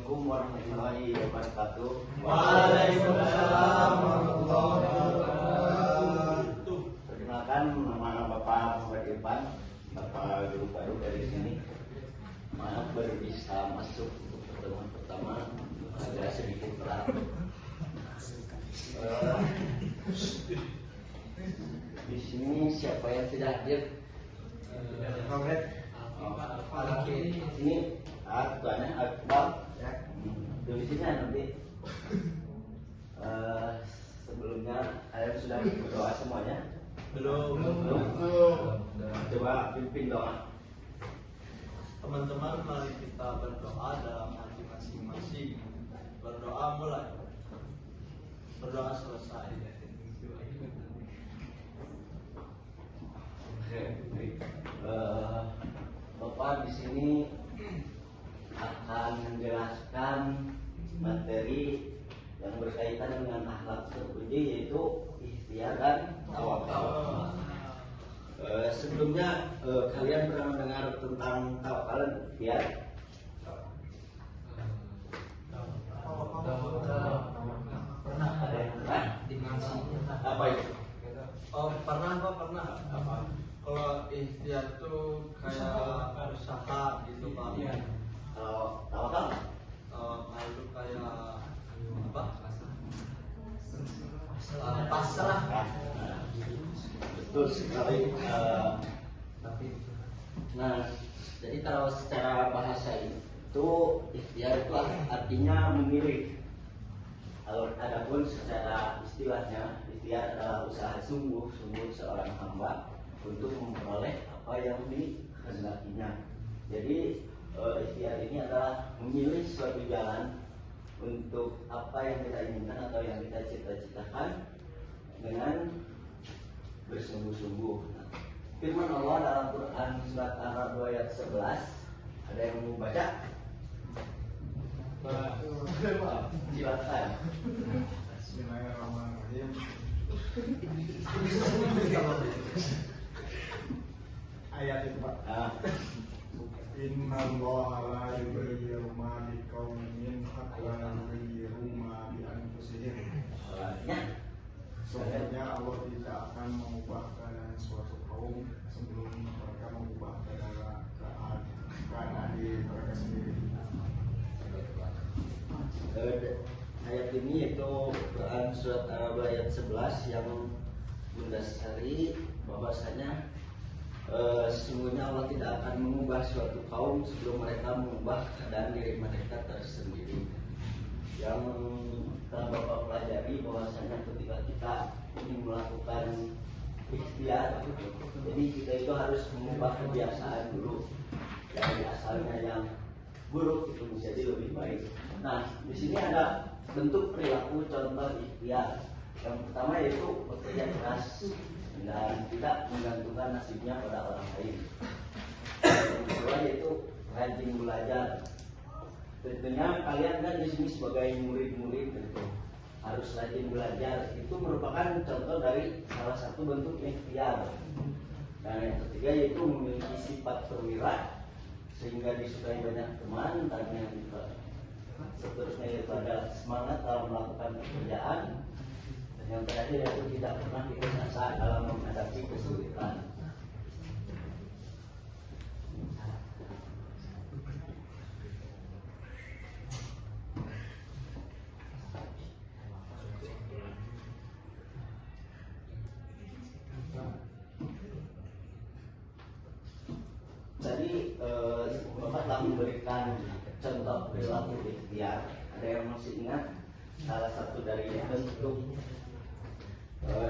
Assalamualaikum warahmatullahi wabarakatuh. Waalaikumsalam warahmatullahi wabarakatuh. Perkenalkan, nama Bapak Muhammad Irfan, Bapak guru baru dari sini. Maaf baru bisa masuk untuk pertemuan pertama, agak sedikit telat. Di sini siapa yang tidak hadir? Robert. Ini tuannya Akbar. Di sini nanti. Sebelumnya kalian sudah berdoa semuanya? Belum. Coba pimpin doa. Teman-teman, mari kita berdoa dalam hati masing-masing. Berdoa mulai. Berdoa selesai. Bapak di sini akan menjelaskan materi yang berkaitan dengan akhlak terpuji, yaitu ikhtiar dan tawakal. Sebelumnya kalian pernah mendengar tentang tawakal dan ikhtiar? Pernah. Ada yang pernah? Apa itu? Oh, pernah Pak, pernah. Apa? Kalau ikhtiar itu kayak usaha gitu Pak. Kalau tawakal? Itu kayak apa? Pasrah. Betul sekali. Nah, jadi kalau secara bahasa itu ikhtiar itu artinya memilih. Kalau adapun secara istilahnya, ikhtiar adalah usaha sungguh-sungguh seorang hamba untuk memperoleh apa yang dikehendakinya. Jadi ikhtiar ini adalah memilih suatu jalan untuk apa yang kita inginkan atau yang kita cita-citakan dengan bersungguh-sungguh. Firman Allah dalam Quran surat Al-Ra'd ayat 11, ada yang mau baca? Silakan. Bismillahirrahmanirrahim. Ayat itu Pak. Inna Allah la yughayyiru ma biqaumin hatta yughayyiru ma bi anfusihim. Sesungguhnya Allah tidak akan mengubah keadaan suatu kaum sebelum mereka mengubah keadaan di mereka sendiri. Ayat ini yaitu Quran surat Al-Ra'd ayat 11 yang mendasari bahwasanya sesungguhnya Allah tidak akan mengubah suatu kaum sebelum mereka mengubah keadaan diri mereka tersendiri. Yang telah Bapak pelajari bahwasanya ketika kita ingin melakukan ikhtiar, jadi kita itu harus mengubah kebiasaan dulu dari asalnya yang buruk itu menjadi lebih baik. Nah, di sini ada bentuk perilaku contoh ikhtiar. Yang pertama yaitu bekerja keras dan tidak menggantungkan nasibnya pada orang lain. Yang kedua yaitu rajin belajar. Tentunya kalian kan di sini sebagai murid-murid gitu, harus rajin belajar. Itu merupakan contoh dari salah satu bentuk ikhtiar. Dan yang ketiga yaitu memiliki sifat perwira sehingga disukai banyak teman, dan yang seterusnya yaitu ada semangat dalam melakukan pekerjaan, dan yang terakhir yaitu tidak pernah putus asa dalam menghadapi kesulitan. Tadi Bapak telah memberikan contoh perilaku ikhtiar. Ada yang masih ingat salah satu dari bentuk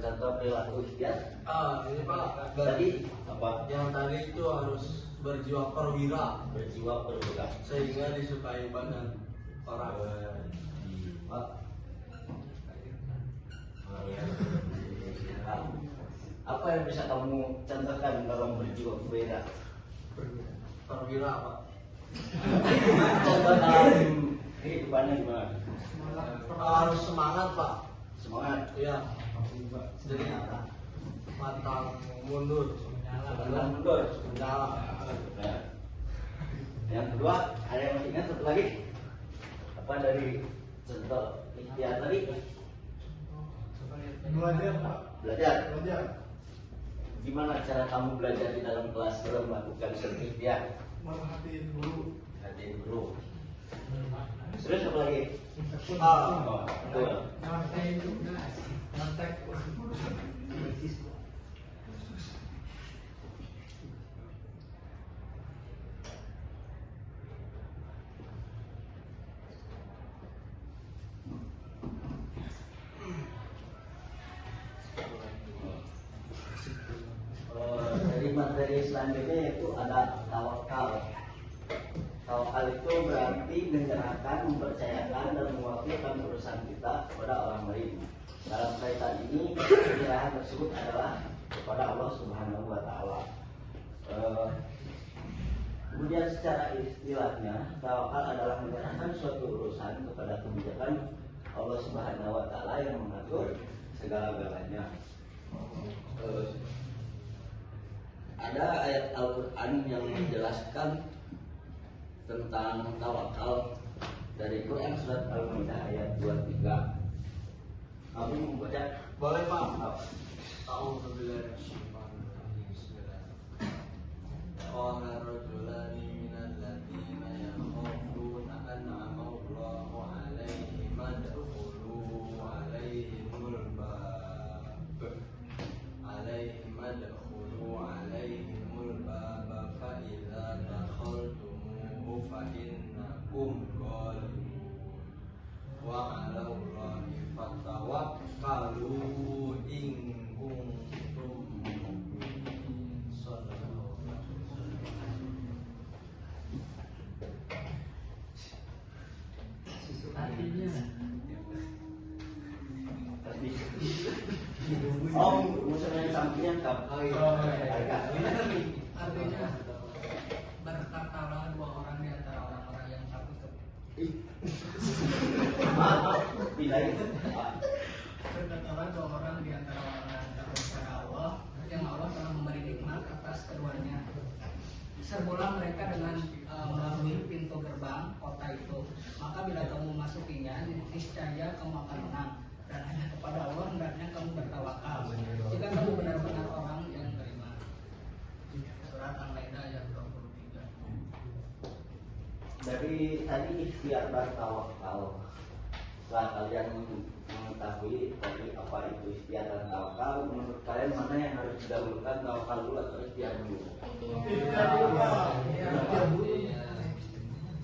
contoh perilaku ikhtiar? Ini Pak. Tadi apa? Yang tadi itu harus berjiwa perwira, Berjiwa perwira. sehingga disukai banyak orang. Pak. Apa yang bisa kamu contohkan dalam berjiwa perwira? Perwira Pak. Contoh dalam kehidupannya gimana? Harus semangat Pak. Semangat. Iya. Jadi pantang mundur, Pantang mundur. menyala. Nah, yang kedua, ada yang masih ingat satu lagi? Apa dari contoh ikhtiar tadi? Belajar Pak. Belajar. Belajar. Gimana cara kamu belajar di dalam kelas melakukan ikhtiar? Merhatiin guru. Hatiin guru. Terus apa lagi? Betul. Nyantai juga. Nyantai. Dari materi selanjutnya yaitu ada tawakal. Tawakal itu berarti menyerahkan, mempercayakan dan mewakilkan urusan kita kepada orang lain. Dalam kaitan ini, penyerahan tersebut adalah kepada Allah Subhanahu wa Ta'ala. Kemudian secara istilahnya, tawakal adalah menyerahkan suatu urusan kepada kebijakan Allah Subhanahu wa Ta'ala yang mengatur segala-galanya. Ada ayat Al-Quran yang menjelaskan tentang tawakal dari Quran surat Al-Maidah ayat 23. Kamu membaca? Boleh Pak. A'udzubillahi minasyaitonir bismillah. Qala rajulani minal ladzina yakhafuna an'ama Allahu 'alaihim madkhulu 'alaihimul bab. 'alaihimul bab fa idza dakhaltumuhu fa innakum ghalibun. Wa 'ala Allahi fatawakkalu in kuntum mu'minin. Sallallahu alaihi Artinya musuhnya yang sampingnya Artinya berkatalah dua orang di antara orang-orang yang takut. tidak itu. Berkatalah dua orang di antara orang yang takut kepada Allah, yang Allah telah memberi nikmat atas keduanya. Serbulah mereka dengan melalui pintu gerbang kota itu. Maka bila kamu memasukinya, niscaya kamu akan menang. Dan hanya kepada Allah hendaknya kamu bertawakal. Jika kamu benar-benar orang yang beriman. Surat Al-Maidah ayat 23. Dari tadi ikhtiar dan tawakal. Setelah kalian mengetahui tadi apa itu ikhtiar dan tawakal, menurut kalian mana yang harus didahulukan, tawakal dulu atau ikhtiar dulu?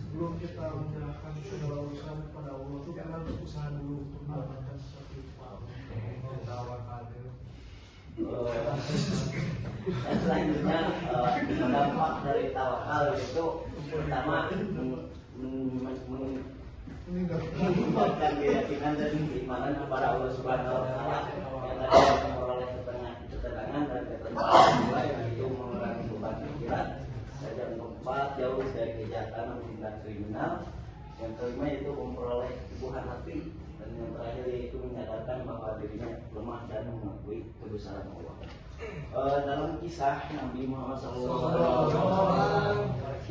Sebelum kita menyerahkan segala urusan kepada Allah itu kita harus usaha dulu untuk mendapatkan sesuatu itu. Tawakal itu. Dan selanjutnya dampak dari tawakal itu pertama meningkatkan keyakinan dan keimanan kepada Allah Subhanahu wa Ta'ala, yang tadi memperoleh ketenangan dan ketenangan jiwa, yang itu mengurangi beban pikiran. Dan yang keempat, jauh dari kejahatan dan tindak kriminal. Yang kelima itu memperoleh keteguhan hati. Dan yang terakhir yaitu menyadarkan bahwa dirinya lemah dan mengakui kebesaran Allah. Dalam kisah Nabi Muhammad SAW,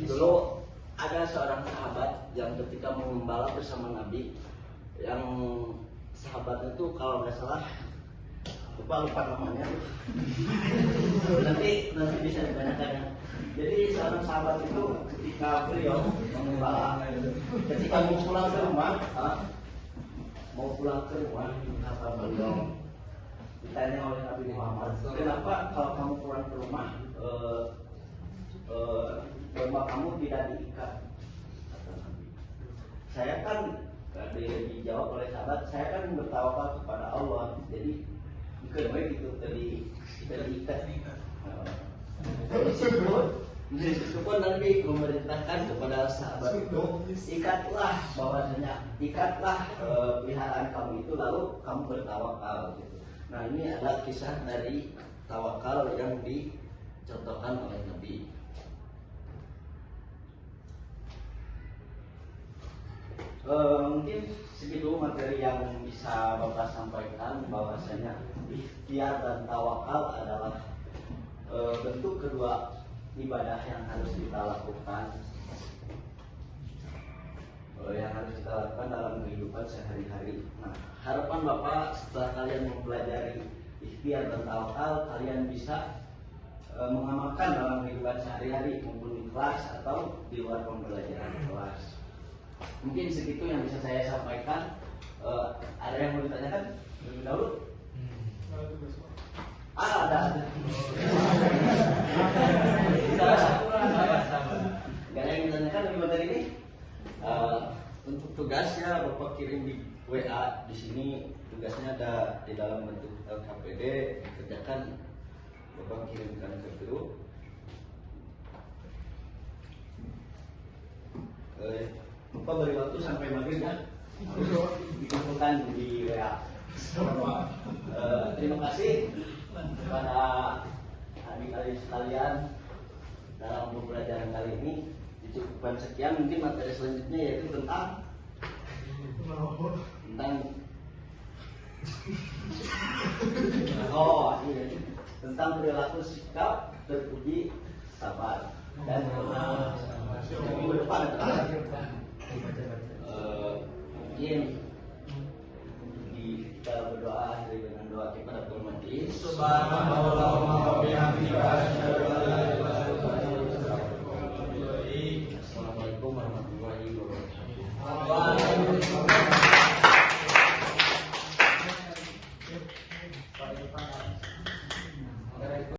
dulu ada seorang sahabat yang ketika mau membalap bersama Nabi, yang sahabat itu kalau nggak salah lupa namanya, nanti bisa ditanyakan ya. Jadi seorang sahabat itu ketika beliau membalap, ketika mau pulang ke rumah, kata beliau, ditanya oleh Nabi Muhammad, kenapa kalau kamu pulang ke rumah domba kamu tidak diikat? Kata Nabi, saya kan dijawab oleh sahabat, saya kan bertawakal kepada Allah, jadi bukan baik itu tadi diikat. Itu pun Nabi memerintahkan kepada sahabat itu, ikatlah peliharaan kamu itu, lalu kamu bertawakal gitu. Nah, ini adalah kisah dari tawakal yang dicontohkan oleh Nabi. Mungkin segitu materi yang bisa Bapak sampaikan, bahwasanya ikhtiar dan tawakal adalah bentuk kedua ibadah yang harus kita lakukan, yang harus kita lakukan dalam kehidupan sehari-hari. Nah, harapan Bapak setelah kalian mempelajari ikhtiar dan tawakal, kalian bisa mengamalkan dalam kehidupan sehari-hari maupun di kelas atau di luar pembelajaran kelas. Mungkin segitu yang bisa saya sampaikan. Ada yang mau ditanyakan lebih dahulu? Ada. Gak ada yang ditanyakan lebih materi ini? Untuk tugasnya Bapak kirim di WA di sini. Tugasnya ada di dalam bentuk LKPD, dikerjakan Bapak kirimkan ke guru. Bapak beri waktu sampai maghrib ya. Dikumpulkan di WA. Terima kasih kepada adik-adik sekalian dalam pembelajaran kali ini. Dicukupkan sekian, mungkin materi selanjutnya yaitu tentang tentang perilaku sikap terpuji sabar dan minggu depan mungkin di dalam berdoa dengan doa kepada Tuhan Majelis. Subhanallah.